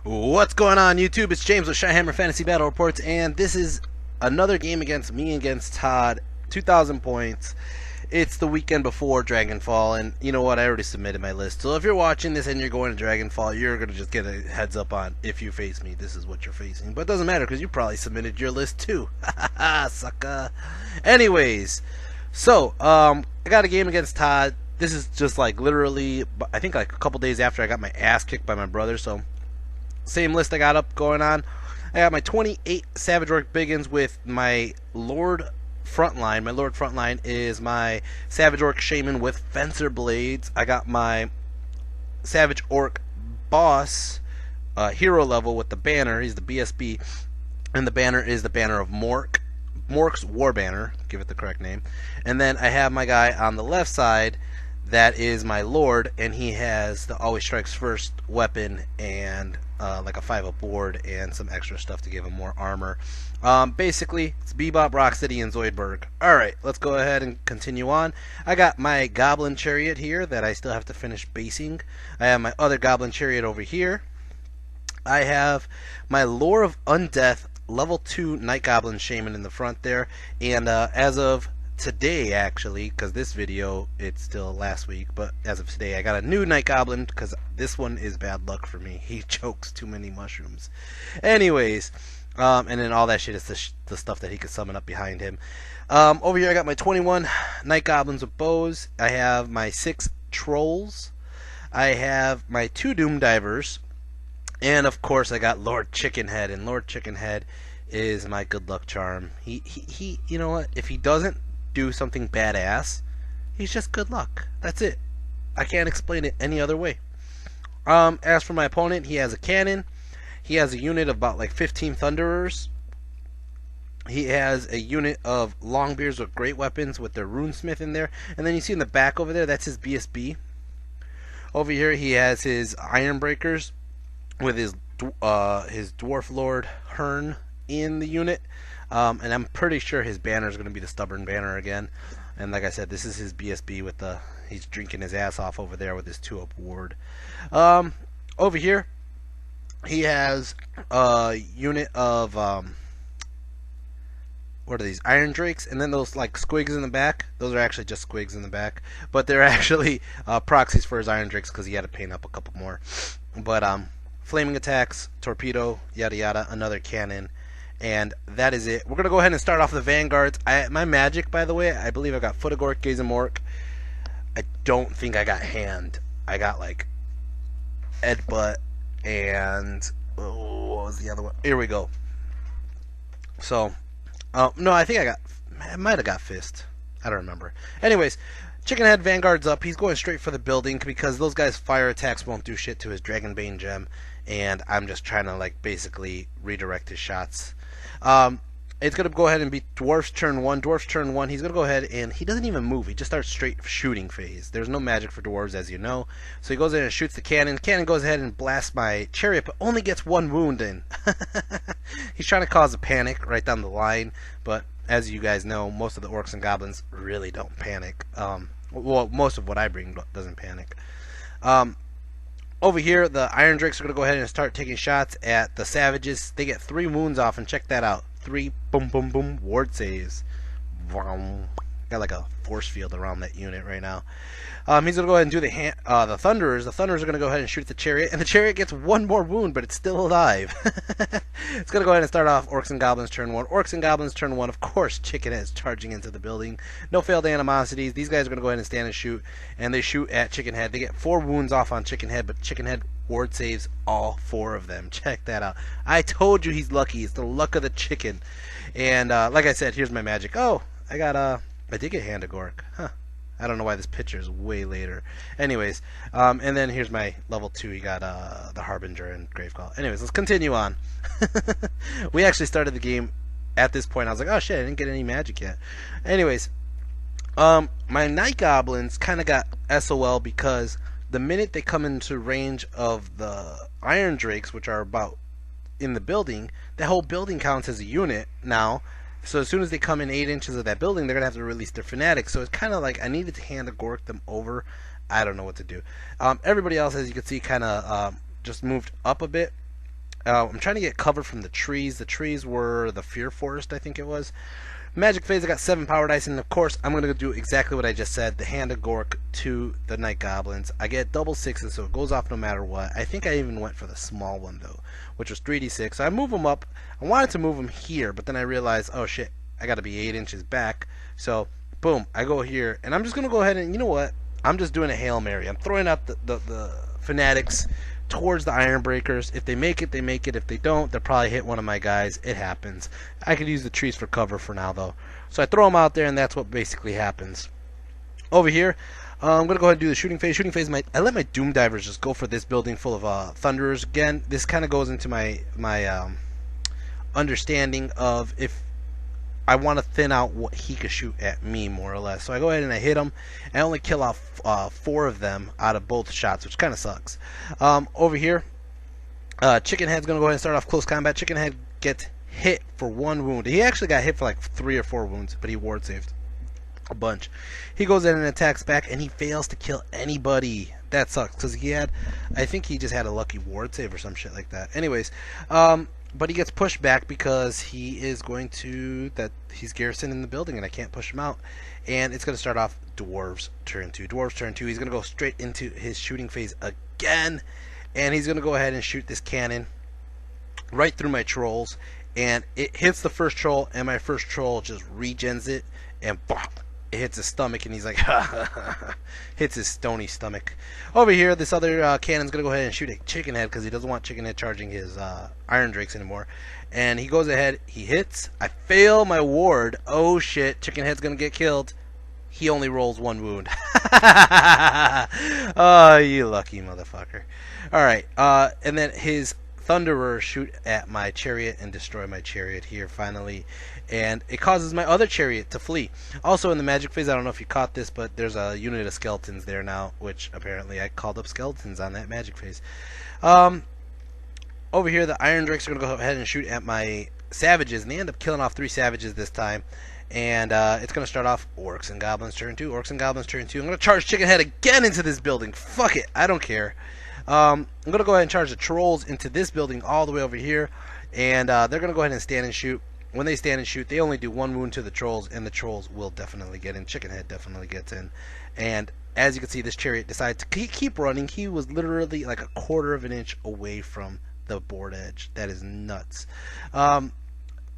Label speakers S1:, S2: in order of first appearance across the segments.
S1: What's going on, YouTube? It's James with Shyhammer Fantasy Battle Reports, and this is another game against me against Todd. 2,000 points. It's the weekend before Dragonfall, and you know what? I already submitted my list. So if you're watching this and you're going to Dragonfall, you're going to just get a heads up on if you face me, this is what you're facing. But it doesn't matter because you probably submitted your list too. Sucker. Anyways, so I got a game against Todd. This is just like literally, I think like a couple days after I got my ass kicked by my brother, so same list I got up going on. I got my 28 Savage Orc Biggins with my Lord Frontline. My Lord Frontline is my Savage Orc Shaman with Fencer Blades. I got my Savage Orc Boss hero level with the banner. He's the BSB. And the banner is the banner of Mork. Mork's War Banner. Give it the correct name. And then I have my guy on the left side. That is my Lord. And he has the Always Strikes First weapon and like a 5-up board and some extra stuff to give him more armor. Basically, it's Bebop, Rocksteady, and Zoidberg. Alright, let's go ahead and continue on. I got my Goblin Chariot here that I still have to finish basing. I have my other Goblin Chariot over here. I have my Lore of Undeath level 2 Night Goblin Shaman in the front there. And as of today, actually, because this video, it's still last week, but as of today, I got a new Night Goblin, because this one is bad luck for me. He chokes too many mushrooms. Anyways, and then all that shit is the stuff that he could summon up behind him. Over here, I got my 21 Night Goblins with bows. I have my 6 Trolls. I have my 2 Doom Divers. And, of course, I got Lord Chickenhead, and Lord Chickenhead is my good luck charm. He you know what? If he doesn't do something badass, he's just good luck. That's it. I can't explain it any other way. As for my opponent, he has a cannon. He has a unit of about like 15 Thunderers. He has a unit of Longbeards with great weapons with their Runesmith in there. And then you see in the back over there, that's his BSB. Over here, he has his Ironbreakers with his Dwarf Lord Hearn in the unit. And I'm pretty sure his banner is going to be the Stubborn Banner again. And like I said, this is his BSB with the... He's drinking his ass off over there with his 2-up ward. Over here, he has a unit of... what are these? Iron Drakes. And then those like squigs in the back. Those are actually just squigs in the back. But they're actually proxies for his Iron Drakes because he had to paint up a couple more. But flaming attacks, torpedo, yada yada, another cannon. And that is it. We're going to go ahead and start off the Vanguards. My magic, by the way, I believe I got Foot of Gork, Gaze of Mork. I don't think I got Hand. I got like Headbutt and... Oh, what was the other one? Here we go. So, no, I think I might have got Fist. I don't remember. Anyways, Chickenhead Vanguard's up. He's going straight for the building because those guys' fire attacks won't do shit to his Dragonbane gem. And I'm just trying to like basically redirect his shots. It's going to go ahead and be Dwarf's turn 1. Dwarf's turn 1, he's going to go ahead and he doesn't even move. He just starts straight shooting phase. There's no magic for Dwarves, as you know. So he goes in and shoots the cannon. Cannon goes ahead and blasts my Chariot, but only gets 1 wound in. He's trying to cause a panic right down the line. But as you guys know, most of the Orcs and Goblins really don't panic. Well, most of what I bring doesn't panic. Over here, the Iron Drakes are going to go ahead and start taking shots at the Savages. They get 3 wounds off, and check that out. 3 boom boom boom ward saves. Vroom. Got like a force field around that unit right now. He's going to go ahead and do the Thunderers. The Thunderers are going to go ahead and shoot at the Chariot, and the Chariot gets 1 more wound, but it's still alive. It's going to go ahead and start off Orcs and Goblins turn 1. Orcs and Goblins turn 1. Of course, Chickenhead is charging into the building. No failed animosities. These guys are going to go ahead and stand and shoot, and they shoot at Chickenhead. They get 4 wounds off on Chickenhead, but Chickenhead ward saves all 4 of them. Check that out. I told you he's lucky. It's the luck of the chicken. And like I said, here's my magic. Oh, I did get Hand of Gork. Huh. I don't know why this picture is way later. Anyways, and then here's my level 2. You got the Harbinger and Gravecall. Anyways, let's continue on. We actually started the game at this point. I was like, oh shit, I didn't get any magic yet. Anyways, my Night Goblins kind of got SOL because the minute they come into range of the Iron Drakes, which are about in the building, the whole building counts as a unit now. So as soon as they come in 8 inches of that building, they're going to have to release their Fanatics. So it's kind of like I needed to Hand of Gork them over. I don't know what to do. Everybody else, as you can see, kind of just moved up a bit. I'm trying to get cover from the trees. The trees were the Fear Forest, I think it was. Magic phase, I got 7 power dice, and of course, I'm going to do exactly what I just said. The Hand of Gork to the Night Goblins. I get double 6s, so it goes off no matter what. I think I even went for the small one, though, which was 3d6. So I move them up. I wanted to move them here, but then I realized, oh shit, I got to be 8 inches back. So, boom, I go here, and I'm just going to go ahead and, you know what? I'm just doing a Hail Mary. I'm throwing out the Fanatics towards the Iron Breakers. If they make it, they make it. If they don't, they'll probably hit one of my guys. It happens. I could use the trees for cover for now, though. So I throw them out there, and that's what basically happens. Over here, I'm going to go ahead and do the shooting phase. Shooting phase, I let my Doom Divers just go for this building full of Thunderers. Again, this kind of goes into my understanding of if I want to thin out what he could shoot at me, more or less. So I go ahead and I hit him. I only kill off 4 of them out of both shots, which kind of sucks. Over here, Chicken Head's going to go ahead and start off close combat. Chicken Head gets hit for 1 wound. He actually got hit for like 3 or 4 wounds, but he ward saved a bunch. He goes in and attacks back, and he fails to kill anybody. That sucks, because he had, I think he just had a lucky ward save or some shit like that. Anyways, but he gets pushed back because he is going to, he's garrisoned in the building and I can't push him out. And it's going to start off Dwarves turn 2. Dwarves turn 2. He's going to go straight into his shooting phase again. And he's going to go ahead and shoot this cannon right through my trolls. And it hits the first troll, and my first troll just regens it. And bop, it hits his stomach, and he's like, hits his stony stomach. Over here, this other cannon's going to go ahead and shoot a Chicken Head because he doesn't want Chicken Head charging his Iron Drakes anymore. And he goes ahead, he hits. I fail my ward. Oh shit, Chicken Head's going to get killed. He only rolls 1 wound. Oh, you lucky motherfucker. Alright, and then his Thunderer shoot at my chariot and destroy my chariot here finally, and it causes my other chariot to flee. Also in the magic phase, I don't know if you caught this, but there's a unit of skeletons there now, which apparently I called up skeletons on that magic phase. Over here, the Iron Drakes are going to go ahead and shoot at my savages, and they end up killing off 3 savages this time. And it's going to start off Orcs and Goblins turn 2. Orcs and Goblins turn 2. I'm going to charge Chicken Head again into this building. Fuck it, I don't care. I'm going to go ahead and charge the Trolls into this building all the way over here. And they're going to go ahead and stand and shoot. When they stand and shoot, they only do 1 wound to the Trolls, and the Trolls will definitely get in. Chicken Head definitely gets in. And as you can see, this chariot decides to keep running. He was literally like a 1/4 of an inch away from the board edge. That is nuts.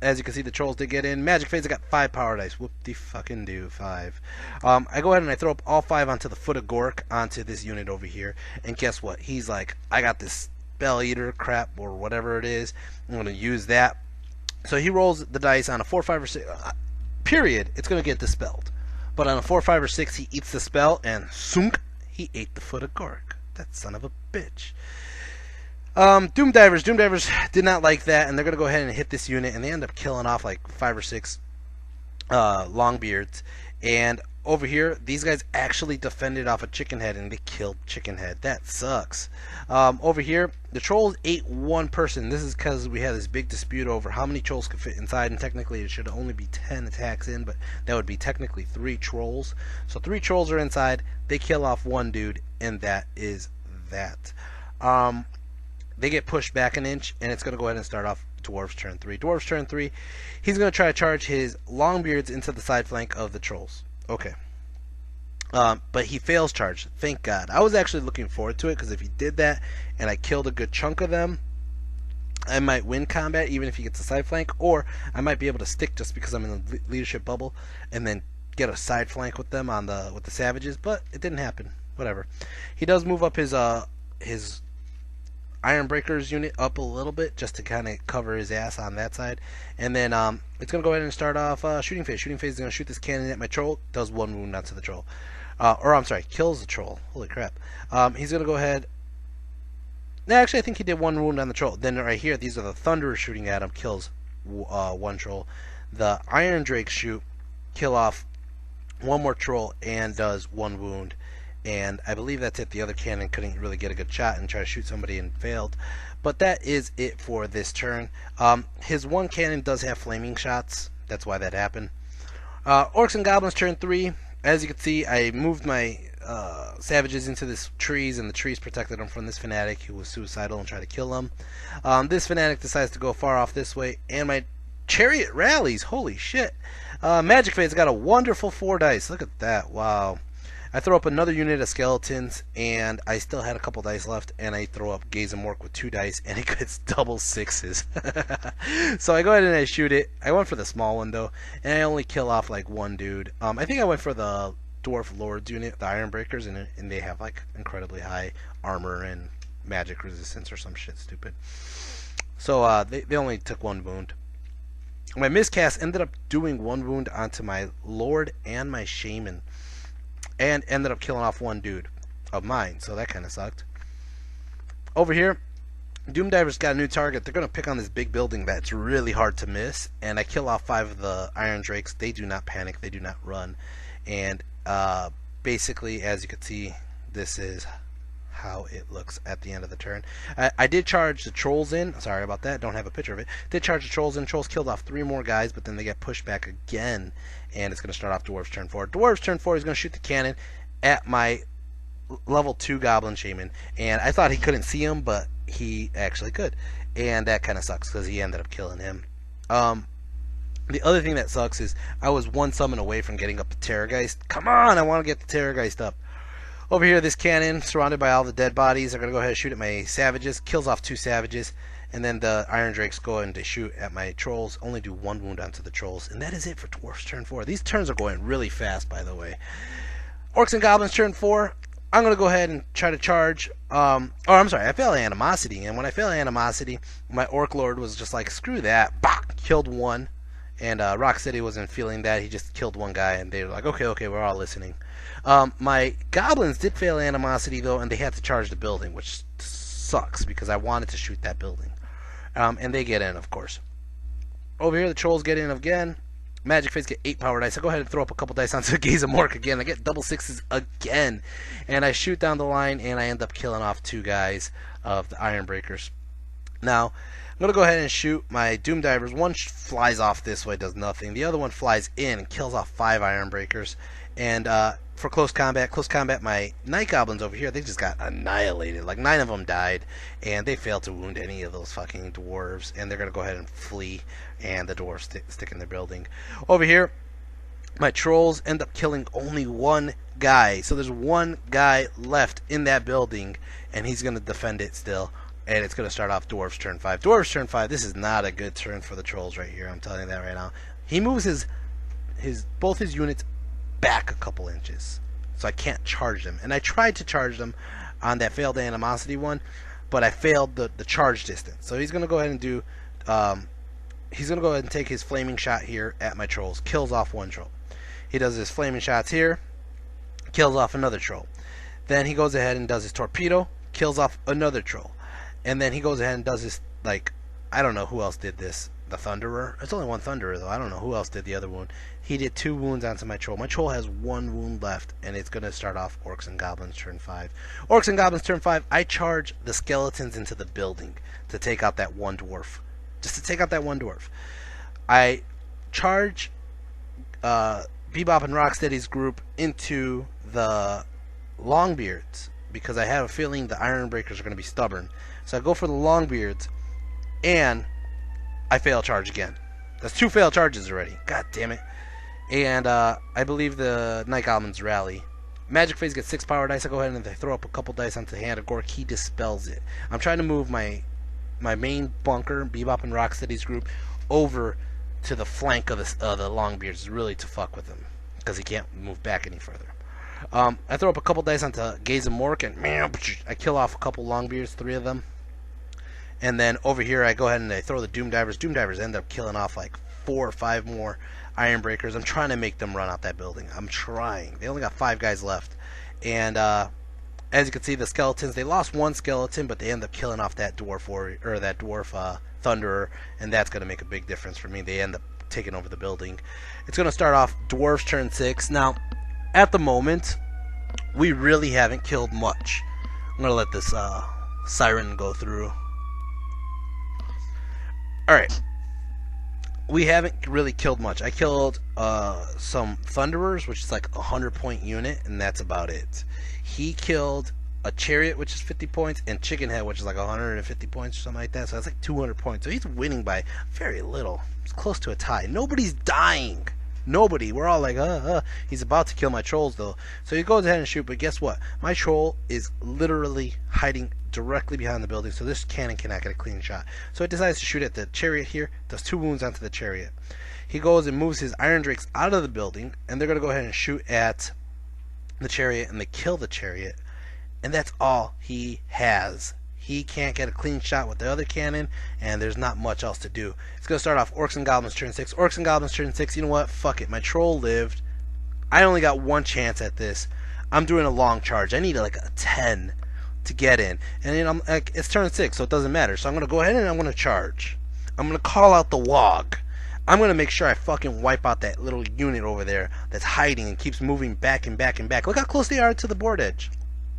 S1: As you can see, the Trolls did get in. Magic phase, I got 5 power dice. Whoop-de-fucking-do, 5. I go ahead and I throw up all 5 onto the Foot of Gork, onto this unit over here. And guess what? He's like, I got this Spell Eater crap, or whatever it is. I'm going to use that. So he rolls the dice on a 4, 5, or 6. Period. It's going to get dispelled. But on a 4, 5, or 6, he eats the spell, and sunk, he ate the Foot of Gork. That son of a bitch. Doom Divers did not like that, and they're going to go ahead and hit this unit, and they end up killing off like 5 or 6 Longbeards. And over here, these guys actually defended off a Chicken Head, and they killed Chicken Head. That sucks. Over here, the Trolls ate 1 person. This is because we had this big dispute over how many Trolls could fit inside, and technically it should only be 10 attacks in, but that would be technically 3 Trolls. So 3 Trolls are inside, they kill off 1 dude, and that is that. They get pushed back an inch, and it's going to go ahead and start off Dwarfs turn 3. Dwarfs turn 3, he's going to try to charge his Longbeards into the side flank of the Trolls. Okay. But he fails charge. Thank God. I was actually looking forward to it, because if he did that, and I killed a good chunk of them, I might win combat, even if he gets a side flank, or I might be able to stick just because I'm in the leadership bubble, and then get a side flank with them on with the savages, but it didn't happen. Whatever. He does move up his Iron Breakers unit up a little bit just to kind of cover his ass on that side, and then it's going to go ahead and start off shooting phase. Shooting phase is going to shoot this cannon at my troll, does 1 wound onto the troll, or I'm sorry, kills the troll. Holy crap. He's going to go ahead, actually I think he did 1 wound on the troll. Then right here, these are the Thunderers shooting at him, kills 1 troll. The Iron Drakes shoot, kill off 1 more troll, and does 1 wound. And I believe that's it. The other cannon couldn't really get a good shot and try to shoot somebody and failed. But that is it for this turn. His 1 cannon does have flaming shots. That's why that happened. Orcs and Goblins turn 3. As you can see, I moved my savages into this trees, and the trees protected them from this fanatic who was suicidal and tried to kill them. This fanatic decides to go far off this way, and my chariot rallies. Holy shit. Magic Fade's got a wonderful 4 dice. Look at that. Wow. I throw up another unit of skeletons, and I still had a couple dice left, and I throw up Gaze and Mork with 2 dice, and it gets double 6s. So I go ahead and I shoot it. I went for the small one, though, and I only kill off, like, 1 dude. I think I went for the Dwarf Lords unit, the Iron Breakers, and they have, like, incredibly high armor and magic resistance or some shit stupid. So they only took 1 wound. My miscast ended up doing 1 wound onto my Lord and my Shaman, and ended up killing off 1 dude of mine, so that kind of sucked. Over here, Doomdiver's got a new target. They're going to pick on this big building that's really hard to miss, and I kill off 5 of the Iron Drakes. They do not panic, they do not run, and basically, as you can see, this is how it looks at the end of the turn. I did charge the trolls in. Sorry about that, don't have a picture of it. Did charge the trolls in. Trolls killed off 3 more guys, but then they get pushed back again, and it's going to start off Dwarf's turn 4. Dwarf's turn 4, he's going to shoot the cannon at my level 2 Goblin Shaman, and I thought he couldn't see him, but he actually could, and that kind of sucks because he ended up killing him. The other thing that sucks is I was 1 summon away from getting up the Terrorgeist. Come on, I want to get the Terrorgeist up. Over here, this cannon, surrounded by all the dead bodies, are going to go ahead and shoot at my savages. Kills off 2 savages. And then the Iron Drakes go ahead and shoot at my trolls. Only do 1 wound onto the trolls. And that is it for Dwarf's turn 4. These turns are going really fast, by the way. Orcs and Goblins turn 4. I'm going to go ahead and try to charge. I'm sorry, I failed Animosity. And when I failed Animosity, my Orc Lord was just like, screw that. Bah! Killed 1. And Rocksteady wasn't feeling that. He just killed 1 guy, and they were like, okay, we're all listening. My Goblins did fail Animosity, though, and they had to charge the building, which sucks, because I wanted to shoot that building. And they get in, of course. Over here, the Trolls get in again. Magic Face get 8 power dice. I go ahead and throw up a couple dice onto Gaze of Mork again. I get double 6s again. And I shoot down the line, and I end up killing off 2 guys of the Iron Breakers. Now, I'm going to go ahead and shoot my Doom Divers. 1 flies off this way, does nothing. The other one flies in and kills off 5 Iron Breakers. And for close combat, my Night Goblins over here, they just got annihilated. Like 9 of them died, and they failed to wound any of those fucking dwarves. And they're going to go ahead and flee, and the dwarves stick in their building. Over here, my Trolls end up killing only 1 guy. So there's 1 guy left in that building, and he's going to defend it still. And it's going to start off Dwarf's turn 5. Dwarf's turn 5, this is not a good turn for the Trolls right here. I'm telling you that right now. He moves both his units back a couple inches, so I can't charge them. And I tried to charge them on that failed Animosity one, but I failed the charge distance. So he's going to go ahead and do, he's going to go ahead and take his flaming shot here at my Trolls. Kills off 1 troll. He does his flaming shots here. Kills off another troll. Then he goes ahead and does his torpedo. Kills off another troll. And then he goes ahead and does his, like, I don't know who else did this. The Thunderer? It's only 1 Thunderer, though. I don't know who else did the other wound. He did 2 wounds onto my Troll. My Troll has 1 wound left, and it's going to start off Orcs and Goblins turn 5. Orcs and Goblins turn 5, I charge the skeletons into the building to take out that 1 dwarf. Just to take out that 1 dwarf. I charge Bebop and Rocksteady's group into the Longbeards, because I have a feeling the Iron Breakers are going to be stubborn. So I go for the Longbeards, and I fail charge again. That's 2 failed charges already. God damn it. And I believe the Night Goblins rally. Magic Phase gets 6 power dice. I go ahead and I throw up a couple dice onto the hand of Gork. He dispels it. I'm trying to move my main bunker, Bebop and Rocksteady's group, over to the flank of the Longbeards, really to fuck with him, because he can't move back any further. I throw up a couple dice onto Gaze and Mork, and I kill off a couple Longbeards, 3 of them. And then over here, I go ahead and I throw the Doom Divers. Doom Divers end up killing off like 4 or 5 more Iron Breakers. I'm trying to make them run out that building. I'm trying. They only got 5 guys left. And as you can see, the skeletons, they lost 1 skeleton, but they end up killing off that dwarf Thunderer, and that's going to make a big difference for me. They end up taking over the building. It's going to start off Dwarf's turn 6. Now, at the moment, we really haven't killed much. I'm going to let this siren go through. Alright. we haven't really killed much. I killed some Thunderers, which is like a 100-point unit, and that's about it. He killed a Chariot, which is 50 points, and Chicken Head, which is like 150 points or something like that. So that's like 200 points. So he's winning by very little. It's close to a tie. Nobody's dying. Nobody. We're all like, He's about to kill my trolls, though. So he goes ahead and shoot, but guess what? My troll is literally hiding directly behind the building, so this cannon cannot get a clean shot. So it decides to shoot at the Chariot here, does 2 wounds onto the Chariot. He goes and moves his Iron Drakes out of the building, and they're going to go ahead and shoot at the Chariot, and they kill the Chariot. And that's all he has. He can't get a clean shot with the other cannon, and there's not much else to do. It's going to start off Orcs and Goblins turn 6. Orcs and Goblins turn 6. You know what? Fuck it. My troll lived. I only got 1 chance at this. I'm doing a long charge. I need like a 10 to get in. And then I'm like, it's turn 6, so it doesn't matter. So I'm going to go ahead and I'm going to charge. I'm going to call out the Wog. I'm going to make sure I fucking wipe out that little unit over there that's hiding and keeps moving back and back and back. Look how close they are to the board edge.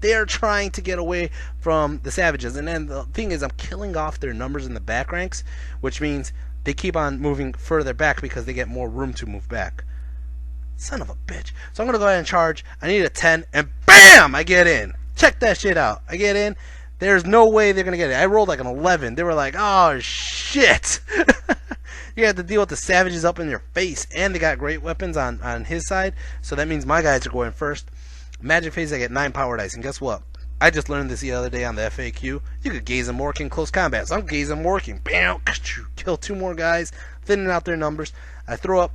S1: They are trying to get away from the savages, and then the thing is, I'm killing off their numbers in the back ranks, which means they keep on moving further back because they get more room to move back. Son of a bitch. So I'm going to go ahead and charge. I need a 10, and BAM! I get in. Check that shit out. I get in. There's no way they're going to get it. I rolled like an 11. They were like, oh, shit. You have to deal with the savages up in your face, and they got great weapons on his side, so that means my guys are going first. Magic phase, I get 9 power dice, and guess what? I just learned this the other day on the FAQ. You could gaze them working close combat. So I'm gazing working. Bam! Kill 2 more guys, thinning out their numbers. I throw up.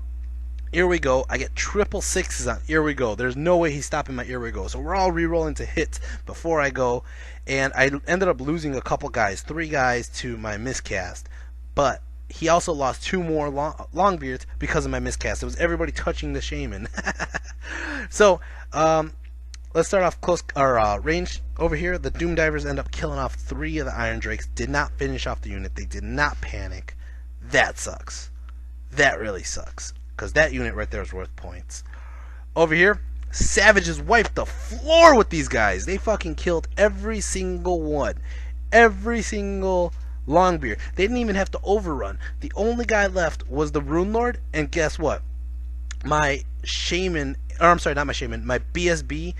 S1: Here we go. I get triple 6s on. Here we go. There's no way he's stopping my here we go. So we're all re-rolling to hits before I go, and I ended up losing a couple guys, 3 guys to my miscast, but he also lost 2 more Longbeards because of my miscast. It was everybody touching the shaman. So, let's start off close or range over here. The Doom Divers end up killing off 3 of the Iron Drakes. Did not finish off the unit. They did not panic. That sucks. That really sucks. Because that unit right there is worth points. Over here, Savages wiped the floor with these guys. They fucking killed every single one. Every single Longbeard. They didn't even have to overrun. The only guy left was the Rune Lord. And guess what? My Shaman, or I'm sorry, not my Shaman, my BSB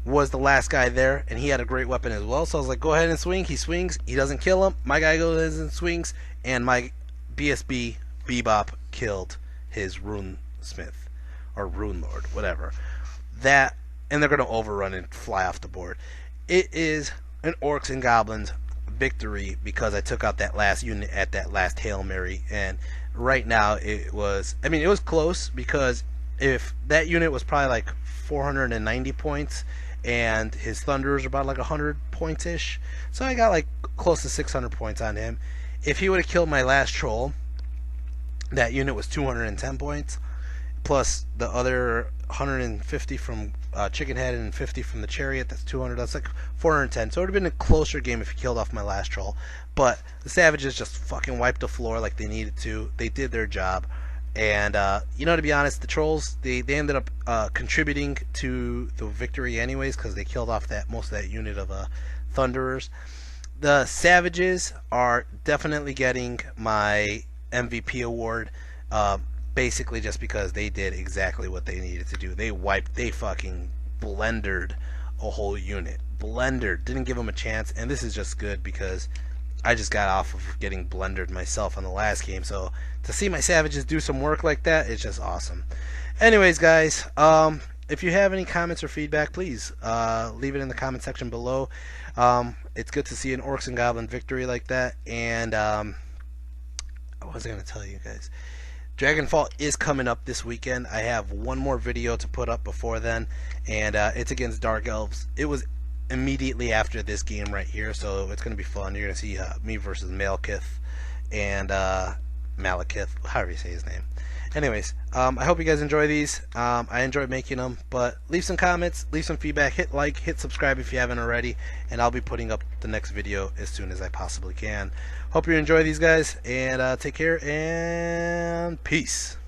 S1: was the last guy there, and he had a great weapon as well. So I was like, go ahead and swing. He swings. He doesn't kill him. My guy goes and swings, and my BSB Bebop killed his Rune Smith or Rune Lord, whatever. That, and they're going to overrun and fly off the board. It is an Orcs and Goblins victory because I took out that last unit at that last Hail Mary, and right now it was, I mean, it was close because if that unit was probably like 490 points and his Thunderers are about like 100 points ish, so I got like close to 600 points on him. If he would have killed my last troll, that unit was 210 points plus the other 150 from Chicken Head and 50 from the Chariot. That's 200. That's like 410. So it would have been a closer game if he killed off my last troll. But the Savages just fucking wiped the floor like they needed to. They did their job. And, you know, to be honest, the Trolls, they ended up contributing to the victory anyways because they killed off most of that unit of Thunderers. The Savages are definitely getting my MVP award, basically just because they did exactly what they needed to do. They fucking blendered a whole unit. Blendered. Didn't give them a chance, and this is just good because I just got off of getting blendered myself on the last game, so to see my Savages do some work like that, it's just awesome. Anyways, guys, if you have any comments or feedback, please leave it in the comment section below. It's good to see an Orcs and Goblin victory like that, and what was I going to tell you guys? Dragonfall is coming up this weekend. I have one more video to put up before then, and it's against Dark Elves. It was immediately after this game right here, so it's going to be fun. You're going to see me versus Malekith and Malekith, however you say his name. Anyways, I hope you guys enjoy these. I enjoyed making them, but leave some comments, leave some feedback, hit like, hit subscribe if you haven't already, and I'll be putting up the next video as soon as I possibly can. Hope you enjoy these, guys, and take care, and peace.